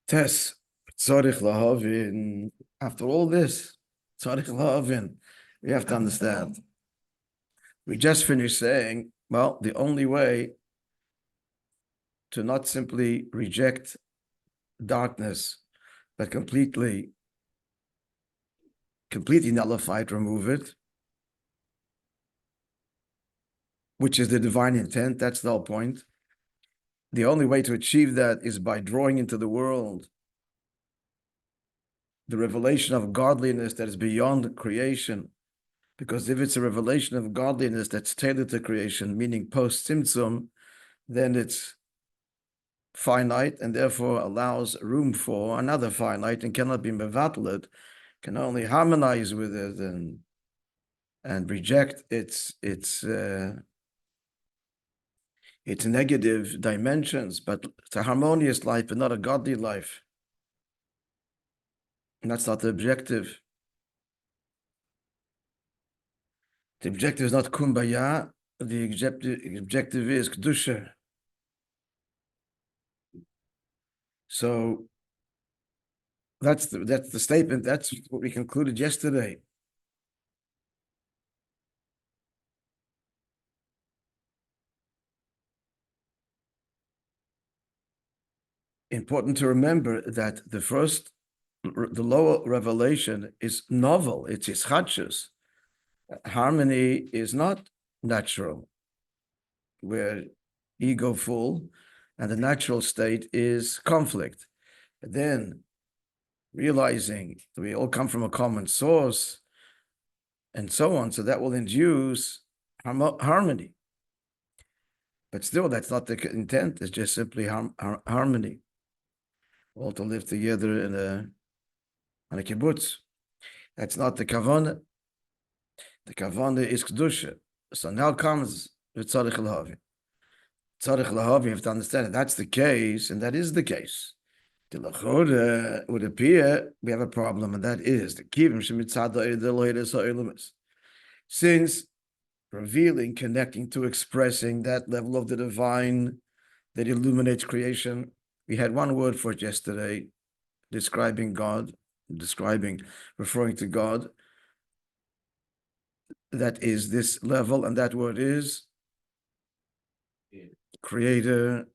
Tess, tzarich lahavin. After all this, tzarich lahavin, we have to understand. We just finished saying, well, the only way to not simply reject darkness, but completely nullify it, remove it, which is the divine intent. That's the whole point. The only way to achieve that is by drawing into the world the revelation of godliness that is beyond creation. Because if it's a revelation of godliness that's tailored to creation, meaning post-Tzimtzum, then it's finite and therefore allows room for another finite and cannot be mevatled, can only harmonize with it and reject its negative dimensions, but it's a harmonious life, but not a godly life. And that's not the objective. The objective is not kumbaya. The objective is kedusha. So that's the statement. That's what we concluded yesterday. Important to remember that the lower revelation is novel. It's ischachus. Harmony is not natural. We're ego full, and the natural state is conflict. But then realizing we all come from a common source and so on, so that will induce harmony. But still, that's not the intent. It's just simply harmony. All to live together on a kibbutz. That's not the kavanah. The kavanah is kedusha. So now comes the tzarich lahavin. Tzarich lahavin, you have to understand it. That's the case, and that is the case. The lachoshech would appear we have a problem, and that is the kivim shemitzad the loydes. Since revealing, connecting to expressing that level of the divine that illuminates creation, we had one word for it yesterday, describing God, referring to God. That is this level, and that word is creator.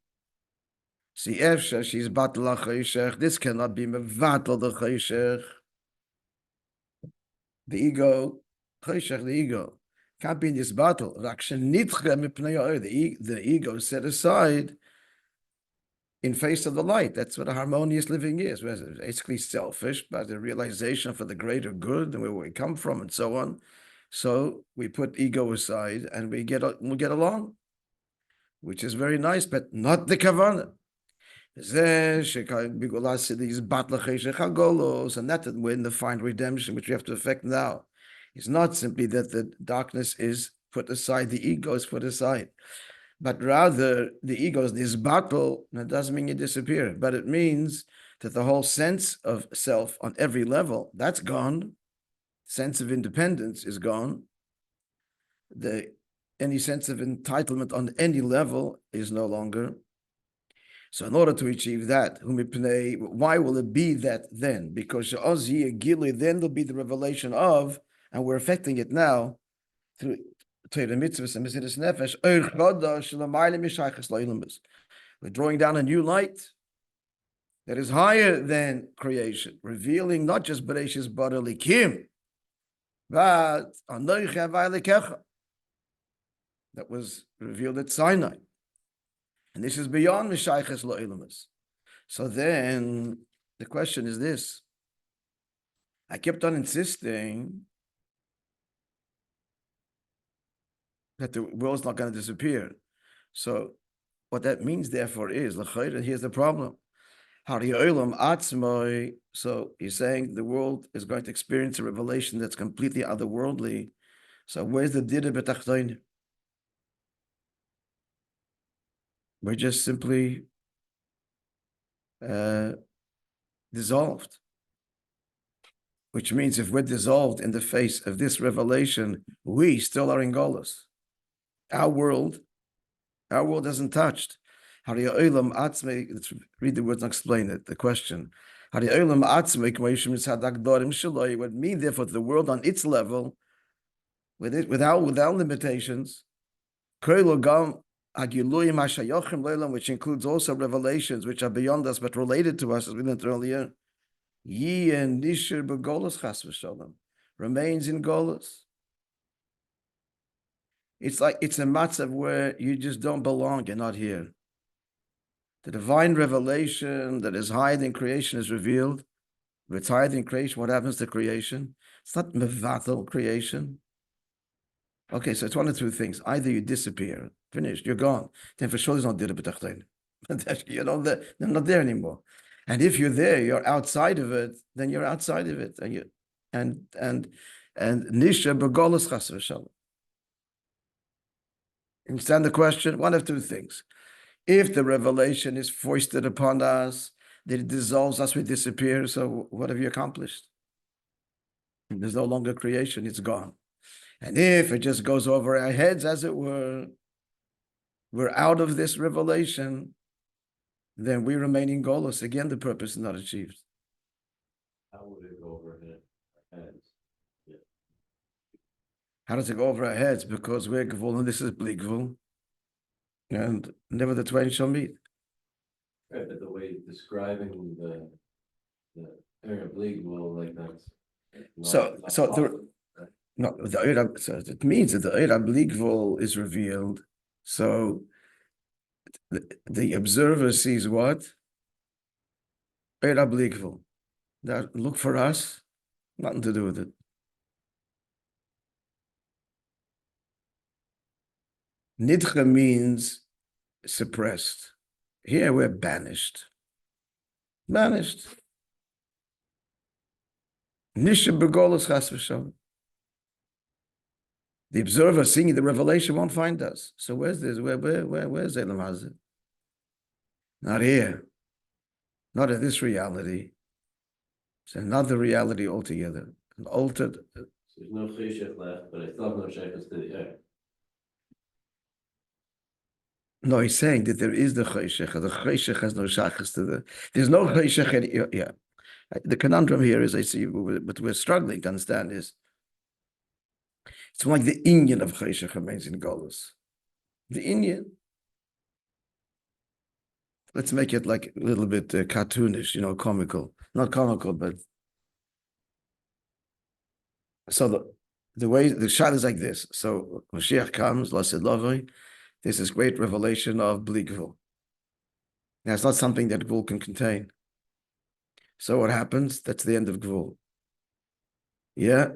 See, Efsha, she's bat Lachoshech. This cannot be mevatel the Lachoshech. The ego, Lachoshech, the ego, can't be in this battle. The ego is set aside in face of the light. That's what a harmonious living is. It's basically selfish, but the realization for the greater good and where we come from and so on. So we put ego aside and we'll get along, which is very nice, but not the kavanah. And that when the fine redemption, which we have to effect now, is not simply that the darkness is put aside, the ego is put aside, but rather the ego is this battle. That doesn't mean you disappear, but it means that the whole sense of self on every level, that's gone. Sense of independence is gone. Any sense of entitlement on any level is no longer. So in order to achieve that, why will it be that then? Because then there'll be the revelation of, and we're affecting it now through Torah mitzvahs and Mesiras Nefesh. We're drawing down a new light that is higher than creation, revealing not just Bereshis bara likim, but Anochi Havai Lekecha, that was revealed at Sinai. And this is beyond Mishayches Lo'ilamas. So then the question is this. I kept on insisting that the world's not going to disappear. So what that means, therefore, is, here's the problem. So he's saying the world is going to experience a revelation that's completely otherworldly. So where's the Dira B'Tachtonim? We're just simply dissolved. Which means if we're dissolved in the face of this revelation, we still are in Golus. Our world isn't touched. Let's read the words and explain it. The question. What mean, therefore, the world on its level, without limitations, which includes also revelations which are beyond us but related to us, as we learned earlier, remains in Golus. It's like it's a matzav where you just don't belong, you're not here. The divine revelation that is higher in creation is revealed. If it's higher in creation, what happens to creation? It's not mevatel creation. Okay, so it's one of two things. Either you disappear, finished, you're gone. Then for sure there's no dira b'tachtein. You know, they're not there anymore. And if you're there, you're outside of it, then you're outside of it. And nisha b'golus chas v'shalom. Understand the question? One of two things. If the revelation is foisted upon us, that it dissolves us, we disappear. So what have you accomplished? There's no longer creation, it's gone. And if it just goes over our heads, as it were, we're out of this revelation, then we remain in Golus. Again, the purpose is not achieved. How would it go over our heads? Yeah. How does it go over our heads? Because we're Gvul and this is Bli Gvul. And never the twain shall meet. Right, but the way describing the area of Bli Gvul, like that's so it means that the area of Bli Gvul is revealed. So the observer sees what? Area Bli Gvul. That look for us, nothing to do with it. Nidcha means suppressed. Here we're banished. Banished. Nisha b'golus chas v'shalom. The observer seeing the revelation won't find us. So where's this? Where's Elam Hazeh? Not here. Not in this reality. It's another reality altogether. An altered. So there's no cheshech left, but I still have no shaykhs to the air. No, he's saying that there is the Choshech. The Choshech has no shachas to the. There's no Choshech. Yeah. The conundrum here is, I see, but we're struggling to understand is, it's like the Inyan of Choshech remains in Golus. The Inyan. Let's make it like a little bit cartoonish, comical. Not comical, but. So the way the shot is like this. So Mashiach comes, Lasid Lavoi. This is great revelation of Bli Gvul. Now, it's not something that Gvul can contain. So what happens? That's the end of Gvul. Yeah.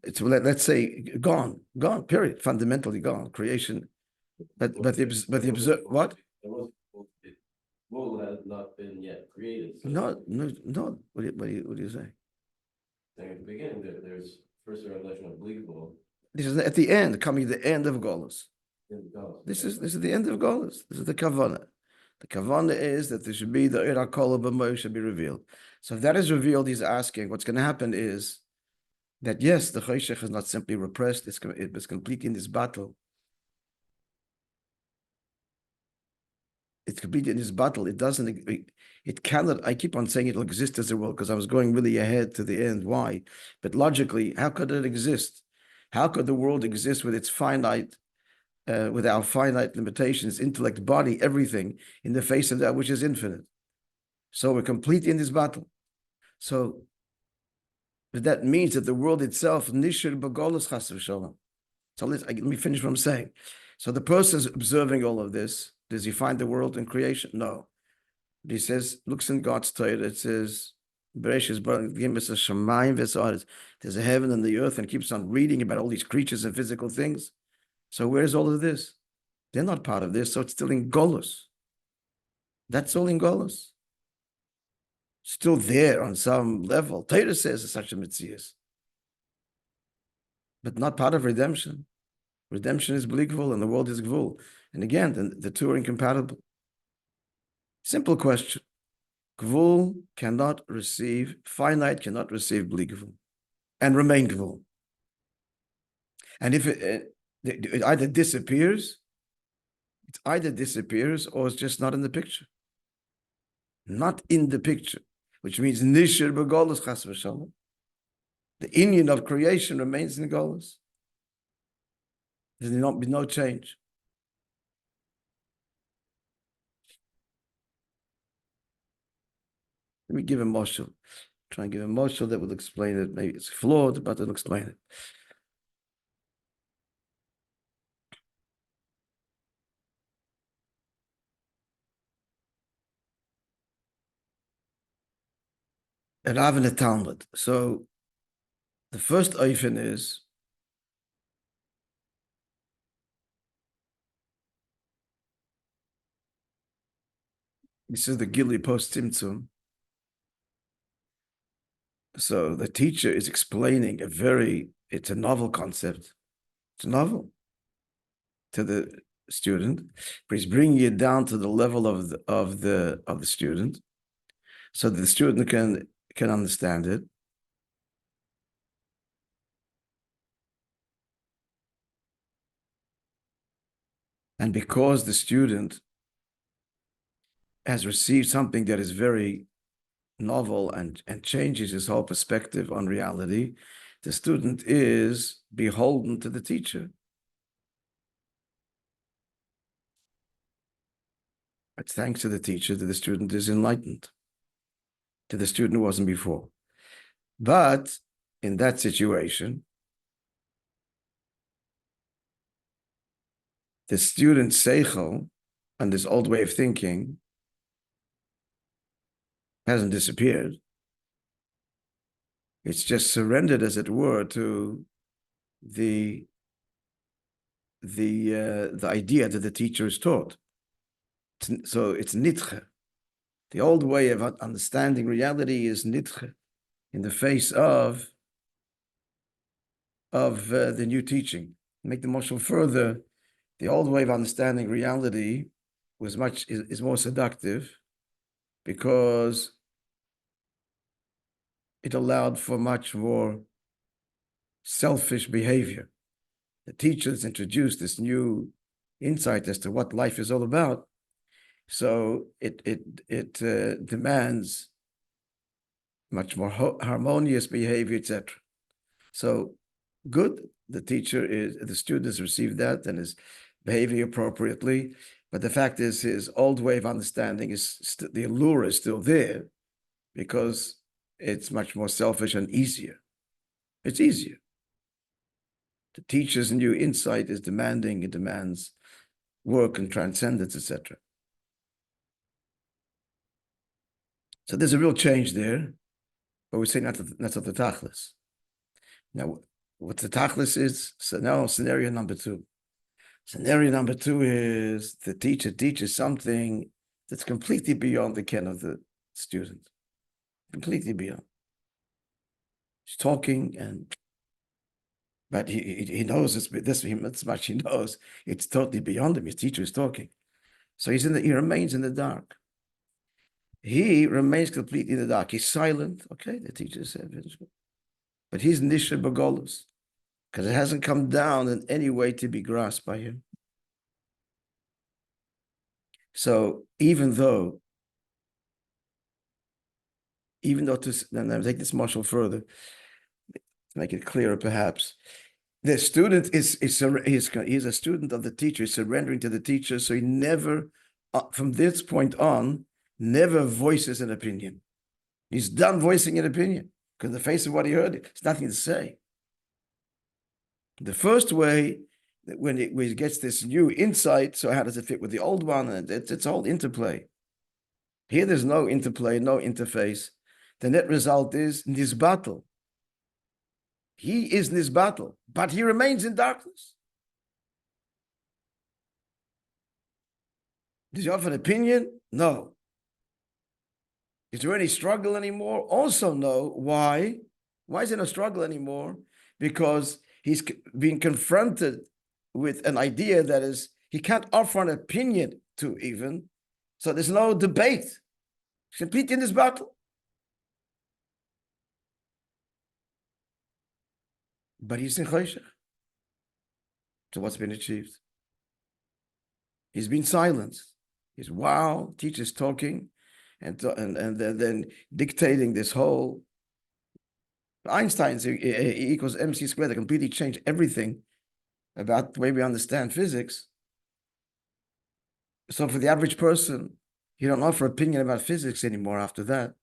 It's, let's say, gone, period. Fundamentally gone. Creation. But the observe, what? Gvul has not been yet created. So No. What do you say? at the beginning, there's first the revelation of Bli Gvul. This is at the end, coming the end of Golus. This is the end of Golus. This is the Kavanah. The Kavanah is that there should be the Ira Kol Moishe should be revealed. So if that is revealed, he's asking, what's going to happen is that yes, the Choshech is not simply repressed, it's complete in this battle. It's complete in this battle. It cannot, I keep on saying it'll exist as a world because I was going really ahead to the end. Why? But logically, how could it exist? How could the world exist with its finite, with our finite limitations, intellect, body, everything, in the face of that which is infinite? So we're complete in this battle. So that means that the world itself, nishir b'golus chas v'shalom. So let me finish what I'm saying. So the person is observing all of this. Does he find the world in creation? No. But he says, looks in God's Torah, it says, there's a heaven and the earth, and keeps on reading about all these creatures and physical things. So where's all of this? They're not part of this, so it's still in Golus. That's all in Golus. Still there on some level. Torah says it's such a mitzias, but not part of redemption. Redemption is Bli Gvul and the world is Gvul. And again, the two are incompatible. Simple question. Gvul cannot receive, finite cannot receive Bli Gvul and remain Gvul. And if it either disappears It either disappears or it's just not in the picture. Not in the picture, which means nishir b'golus chas v'shalom. The Indian of creation remains in Golus. There will not be no change. Let me give a moshel. Try and give a moshel that will explain it. Maybe it's flawed, but it'll explain it. A Rav and a Talmud. So the first oifen is this is the Gili post Tzimtzum. So the teacher is explaining it's a novel concept. It's a novel to the student, but he's bringing it down to the level of the student, so that the student can understand it. And because the student has received something that is very novel and changes his whole perspective on reality, the student is beholden to the teacher. It's thanks to the teacher that the student is enlightened, to the student who wasn't before. But in that situation, the student's seichel and this old way of thinking hasn't disappeared. It's just surrendered, as it were, to the idea that the teacher is taught. So it's nitche. The old way of understanding reality is nitche in the face of the new teaching. Make the motion further. The old way of understanding reality is more seductive because it allowed for much more selfish behavior. The teachers introduced this new insight as to what life is all about. So it demands much more harmonious behavior, etc. So good, the student has received that and is behaving appropriately. But the fact is, his old way of understanding the allure is still there because it's much more selfish and easier. It's easier. The teacher's new insight is demanding, it demands work and transcendence, etc. So there's a real change there, but we're saying that's not the tachlis. Now, what the tachlis is, so now scenario number 2. Scenario number 2 is the teacher teaches something that's completely beyond the ken of the student. Completely beyond. He's talking, but he knows this much he knows. It's totally beyond him. His teacher is talking. So he remains in the dark. He remains completely in the dark. He's silent. Okay, the teacher said, but he's nisha bagolus, because it hasn't come down in any way to be grasped by him. So even though then I'll take this marshal further, to make it clearer perhaps, the student is a student of the teacher, surrendering to the teacher, so he never, from this point on, never voices an opinion. He's done voicing an opinion, because in the face of what he heard, there's nothing to say. The first way, when he gets this new insight, so how does it fit with the old one? And it's all interplay. Here there's no interplay, no interface. The net result is nizbatel. He is nizbatel, but he remains in darkness. Does he offer an opinion? No. Is there any struggle anymore? Also no. Why? Why is there no struggle anymore? Because he's being confronted with an idea that is, he can't offer an opinion to even, so there's no debate. He's completely in this battle. But he's in Choshech. So what's been achieved? He's been silenced. He's wow, teacher's talking, and then dictating this whole Einstein's E equals mc squared. They completely changed everything about the way we understand physics. So for the average person, you don't offer opinion about physics anymore after that.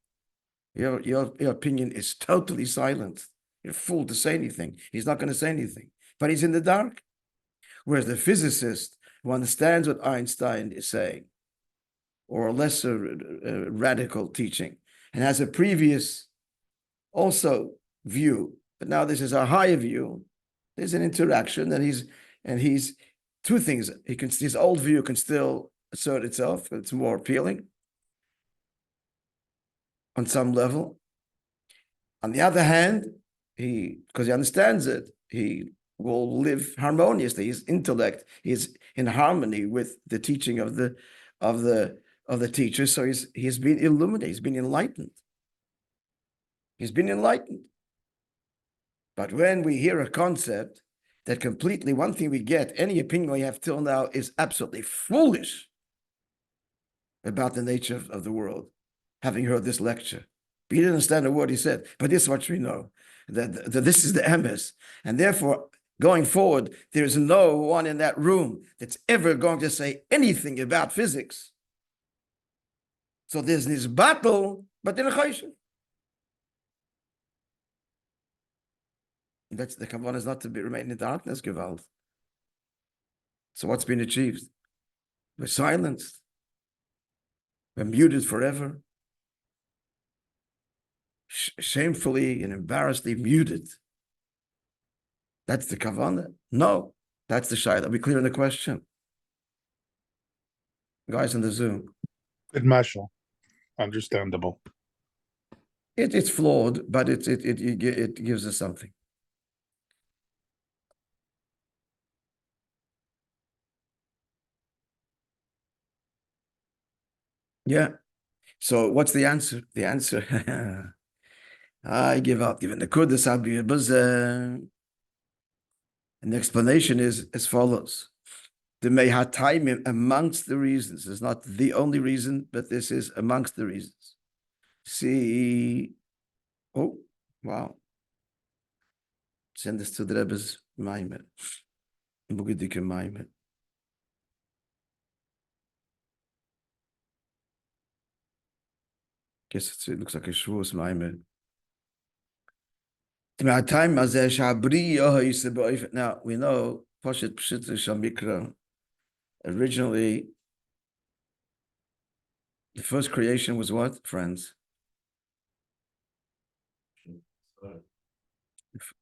Your opinion is totally silent. You're a fool to say anything. He's not going to say anything, but he's in the dark. Whereas the physicist who understands what Einstein is saying, or a lesser radical teaching, and has a previous also view, but now this is a higher view. There's an interaction, and he's two things. His old view can still assert itself, but it's more appealing on some level. On the other hand, because he understands it, he will live harmoniously. His intellect is in harmony with the teaching of the teacher. So he's been illuminated. He's been enlightened. He's been enlightened. But when we hear a concept that completely, one thing we get, any opinion we have till now is absolutely foolish about the nature of the world, having heard this lecture. We didn't understand a word he said, but this much we know, that this is the emes. And therefore, going forward, there's no one in that room that's ever going to say anything about physics. So there's this battle, but in a choshen. That's the kavanah, is not to remain in darkness, gewalt. So what's been achieved? We're silenced. We're muted forever. Shamefully and embarrassedly muted. That's the kavanah? No, that's the shayla. Are we clear on the question? Guys in the Zoom. Good mashal. Understandable. It's flawed, but it gives us something. Yeah. So what's the answer? The answer, I give up. Given the kudus, and the explanation is as follows. The mehatayim, amongst the reasons, is not the only reason, but this is amongst the reasons. See, oh, wow. Send this to the Rebbe's Maimer. Bugedike Maimer. Guess it looks like a Shavuos Maimer. Now we know Poshet Pshita Shamikra. Originally, the first creation was what, friends?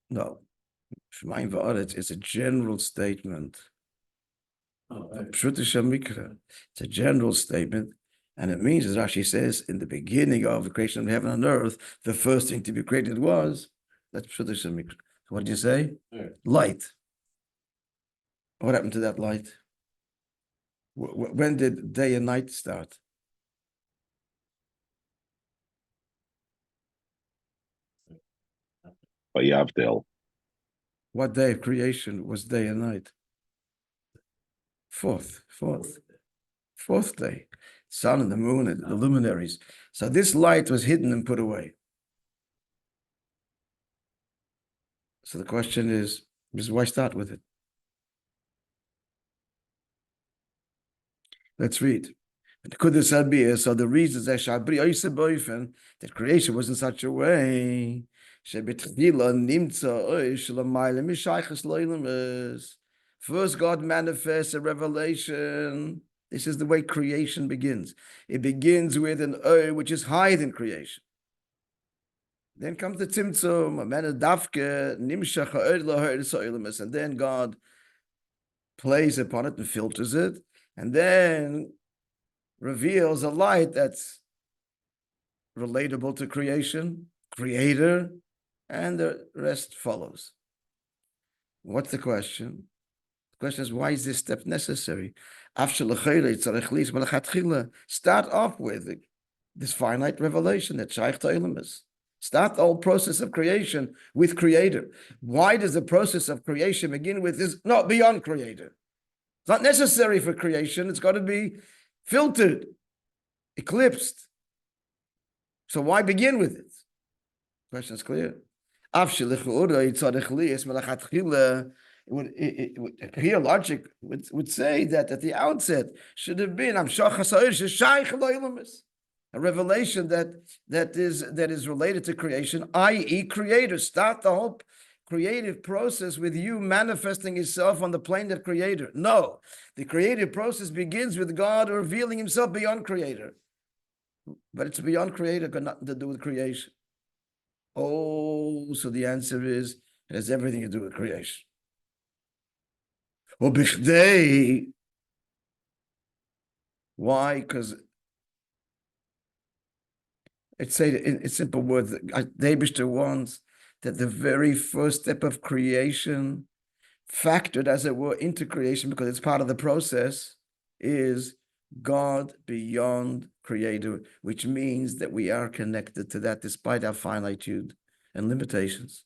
No, it's a general statement. Pshita Shamikra. It's a general statement. And it means, as Rashi says, in the beginning of the creation of heaven and earth, the first thing to be created was, that's Pshita Shamikra. What did you say? Yeah. Light. What happened to that light? When did day and night start? What day of creation was day and night? Fourth day. Sun and the moon and the luminaries. So this light was hidden and put away. So the question is why start with it? Let's read. So the reasons that creation was in such a way first God manifests a revelation. This is the way creation begins. It begins with an which is higher than creation. Then comes the Tzimtzum, and then God plays upon it and filters it, and then reveals a light that's relatable to creation, creator, and the rest follows. What's the question? The question is, why is this step necessary? Start off with this finite revelation that Shaykh Ta'ilum. Start the whole process of creation with creator. Why does the process of creation begin with this? No, beyond creator. It's not necessary for creation. It's got to be filtered, eclipsed. So why begin with it? Question is clear. Here logic would say that at the outset should have been a revelation that is related to creation, i.e. creator. Start the whole creative process with you manifesting yourself on the plane of creator. No, the creative process begins with God revealing himself beyond creator. But it's beyond creator, got nothing to do with creation. Oh, so the answer is it has everything to do with creation. Why? Because it's say in simple words, the Eibishter wants that the very first step of creation, factored as it were into creation because it's part of the process, is God beyond creator, which means that we are connected to that despite our finitude and limitations.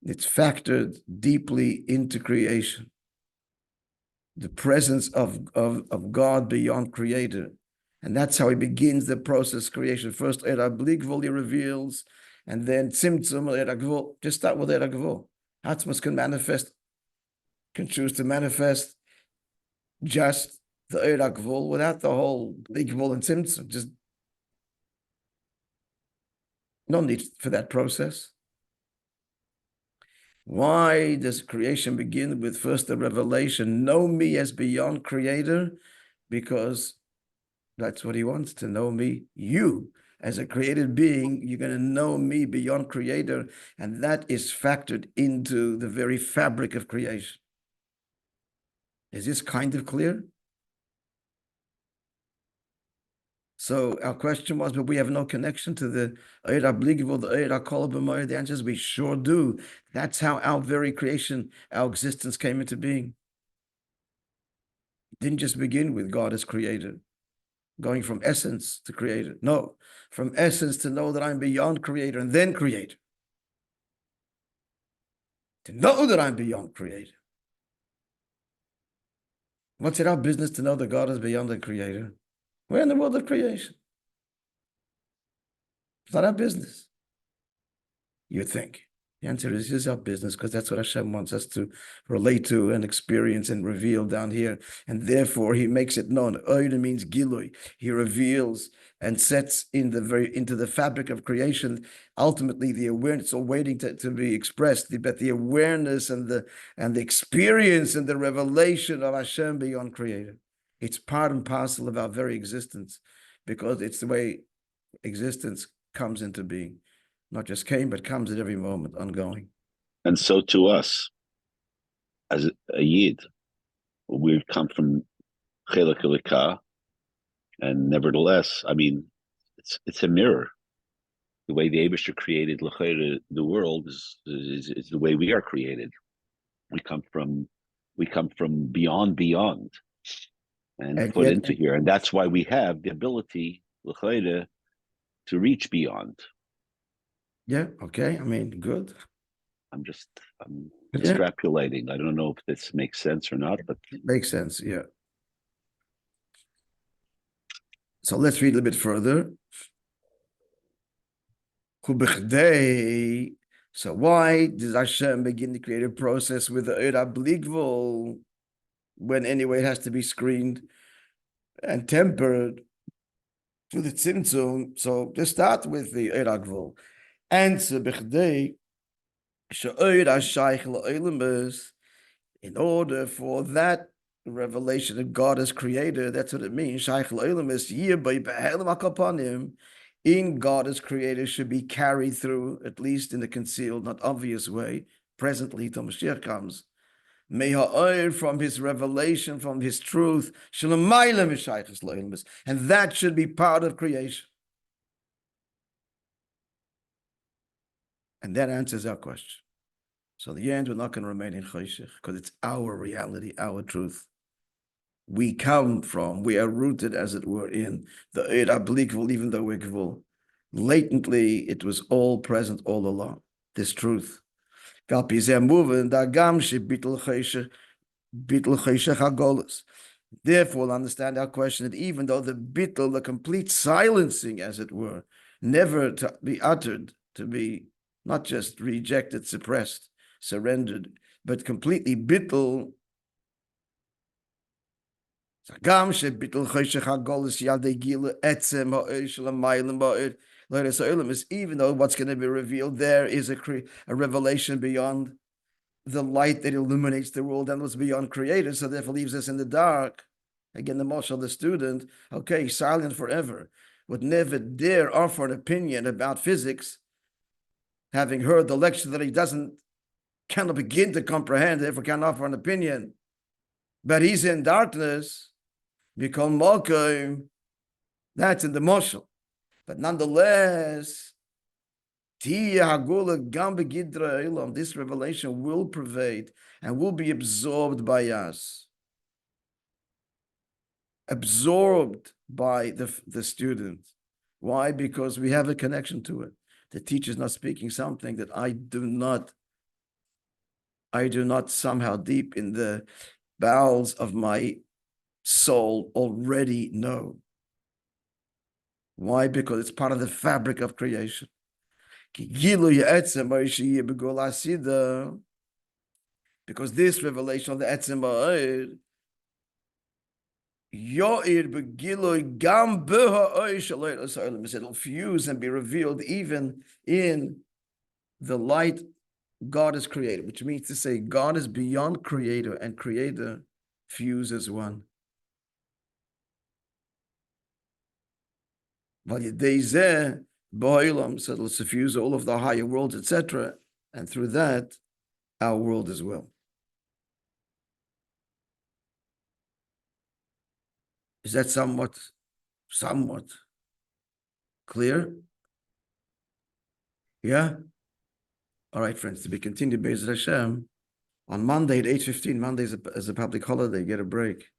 It's factored deeply into creation. The presence of God beyond creator. And that's how he begins the process of creation. First, Bligvul he reveals, and then Tzimtzum, just start with Gvul. Atzmos can manifest, can choose to manifest just the Gvul without the whole Bligvul and Tzimtzum. Just no need for that process. Why does creation begin with first the revelation? Know me as beyond creator, because that's what he wants, to know me. You, as a created being, you're going to know me beyond creator, and that is factored into the very fabric of creation. Is this kind of clear? So our question was, but we have no connection to the Eira Bligvul, the Eira Kol B'Moed. The answer is we sure do. That's how our very creation, our existence came into being. It didn't just begin with God as creator, going from essence to creator. No, from essence to know that I'm beyond creator and then creator. To know that I'm beyond creator. What's it our business to know that God is beyond the creator? We're in the world of creation. It's not our business. You think. The answer is, it is our business, because that's what Hashem wants us to relate to and experience and reveal down here. And therefore, he makes it known. Oida means gilui. He reveals and sets into the fabric of creation, ultimately the awareness, all waiting to be expressed, but the awareness and the experience and the revelation of Hashem beyond creator. It's part and parcel of our very existence, because it's the way existence comes into being. Not just came, but comes at every moment, ongoing. And so to us, as a Yid, we come from Chelek Elikah, and nevertheless, I mean, it's a mirror. The way the Eibishter created the world is the way we are created. We come from beyond, and put into here, and that's why we have the ability, to reach beyond. Yeah, okay. I mean, good. I'm extrapolating. I don't know if this makes sense or not, but it makes sense, yeah. So let's read a little bit further. So why does Hashem begin the creative process with the Eira Bligvul, when anyway it has to be screened and tempered to the Tzimtzum? So let's start with the Eira Gvul. Answer in order for that revelation that God has created, that's what it means. In God as creator should be carried through, at least in a concealed, not obvious way, presently till Mashiach comes. From his revelation, from his truth, and that should be part of creation. And that answers our question. So the end, we're not going to remain in Choshech, because it's our reality, our truth. We are rooted, as it were, in the Eira Bligvul, even though we're Gvul. Latently, it was all present all along, this truth. ועל פי זה מובן גם שביטל חושך הגולus. Therefore, we'll understand our question that even though the bittul, the complete silencing, as it were, never to be uttered, to be not just rejected, suppressed, surrendered, but completely bittul. Even though what's going to be revealed there is a revelation beyond the light that illuminates the world and was beyond created, so therefore leaves us in the dark. Again, the Moishe, the student, okay, silent forever, would never dare offer an opinion about physics, having heard the lecture that he cannot begin to comprehend, therefore can't offer an opinion. But he's in darkness, become Malkim, that's in the Moishe. But nonetheless, this revelation will pervade and will be absorbed by us, absorbed by the student. Why? Because we have a connection to it. The teacher is not speaking something that I do not somehow deep in the bowels of my soul already know. Why? Because it's part of the fabric of creation. Because this revelation of the Etzem Ba'od, it'll fuse and be revealed even in the light God has created, which means to say God is beyond creator and creator fuse as one. So it'll suffuse all of the higher worlds, etc., and through that, our world as well. Is that somewhat clear? Yeah? All right, friends, to be continued, Be'ez Hashem, on Monday at 8:15, Monday is a public holiday, get a break.